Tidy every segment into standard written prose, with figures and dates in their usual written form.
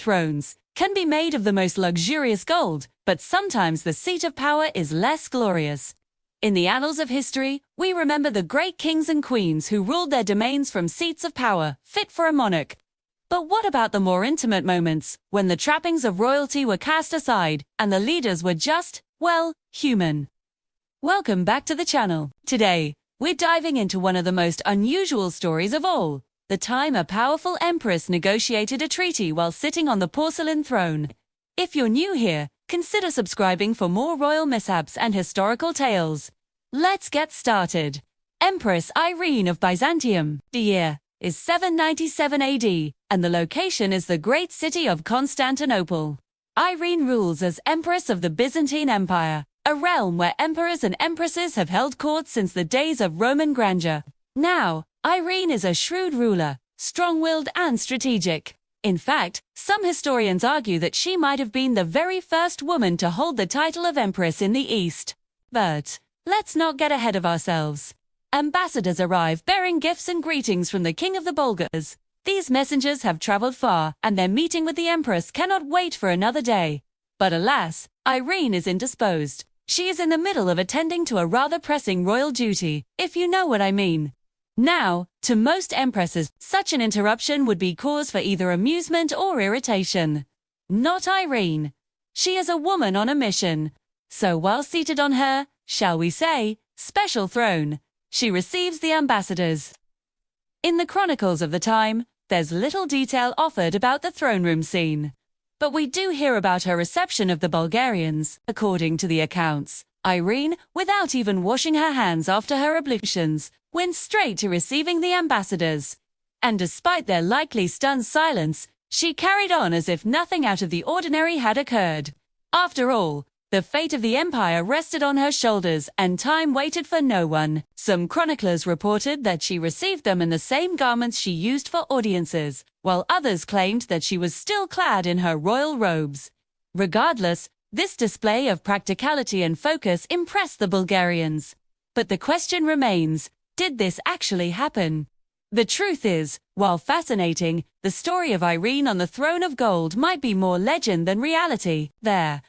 thrones can be made of the most luxurious gold, but sometimes the seat of power is less glorious. In the annals of history, we remember the great kings and queens who ruled their domains from seats of power, fit for a monarch. But what about the more intimate moments, when the trappings of royalty were cast aside, and the leaders were just, well, human? Welcome back to the channel. Today, we're diving into one of the most unusual stories of all, the time a powerful empress negotiated a treaty while sitting on the porcelain throne. If you're new here, consider subscribing for more royal mishaps and historical tales. Let's get started. Empress Irene of Byzantium. The year is 797 AD, and the location is the great city of Constantinople. Irene rules as Empress of the Byzantine Empire, a realm where emperors and empresses have held court since the days of Roman grandeur. Now, Irene is a shrewd ruler, strong-willed and strategic. In fact, some historians argue that she might have been the very first woman to hold the title of Empress in the East. But let's not get ahead of ourselves. Ambassadors arrive bearing gifts and greetings from the King of the Bulgars. These messengers have traveled far, and their meeting with the Empress cannot wait for another day. But alas, Irene is indisposed. She is in the middle of attending to a rather pressing royal duty, if you know what I mean. Now, to most empresses, such an interruption would be cause for either amusement or irritation. Not Irene. She is a woman on a mission. So while seated on her, shall we say, special throne, she receives the ambassadors. In the chronicles of the time, there's little detail offered about the throne room scene. But we do hear about her reception of the Bulgarians. According to the accounts, Irene, without even washing her hands after her ablutions, went straight to receiving the ambassadors. And despite their likely stunned silence, she carried on as if nothing out of the ordinary had occurred. After all, the fate of the empire rested on her shoulders, and time waited for no one. Some chroniclers reported that she received them in the same garments she used for audiences, while others claimed that she was still clad in her royal robes. Regardless, this display of practicality and focus impressed the Bulgarians. But the question remains, did this actually happen? The truth is, while fascinating, the story of Irene on the throne of gold might be more legend than reality. There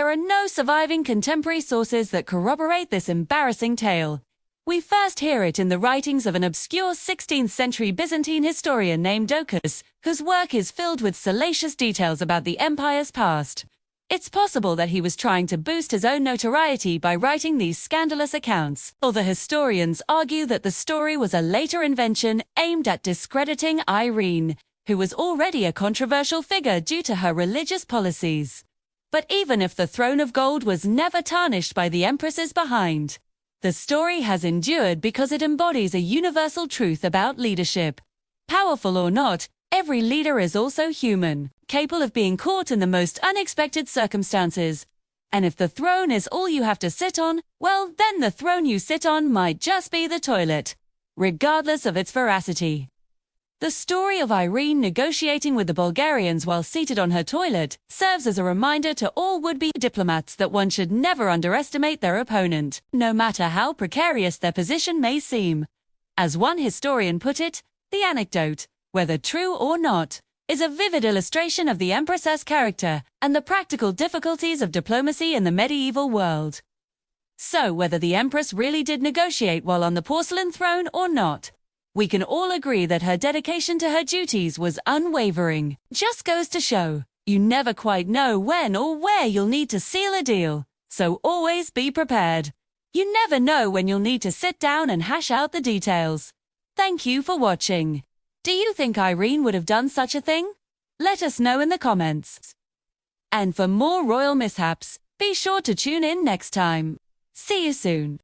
are no surviving contemporary sources that corroborate this embarrassing tale. We first hear it in the writings of an obscure 16th century Byzantine historian named Docus, whose work is filled with salacious details about the empire's past. It's possible that he was trying to boost his own notoriety by writing these scandalous accounts, although historians argue that the story was a later invention aimed at discrediting Irene, who was already a controversial figure due to her religious policies. But even if the throne of gold was never tarnished by the empresses behind, the story has endured because it embodies a universal truth about leadership. Powerful or not, every leader is also human, capable of being caught in the most unexpected circumstances. And if the throne is all you have to sit on, well, then the throne you sit on might just be the toilet, regardless of its veracity. The story of Irene negotiating with the Bulgarians while seated on her toilet serves as a reminder to all would-be diplomats that one should never underestimate their opponent, no matter how precarious their position may seem. As one historian put it, the anecdote, whether true or not, is a vivid illustration of the Empress's character and the practical difficulties of diplomacy in the medieval world. So whether the Empress really did negotiate while on the porcelain throne or not, we can all agree that her dedication to her duties was unwavering. Just goes to show, you never quite know when or where you'll need to seal a deal, so always be prepared. You never know when you'll need to sit down and hash out the details. Thank you for watching. Do you think Irene would have done such a thing? Let us know in the comments. And for more royal mishaps, be sure to tune in next time. See you soon.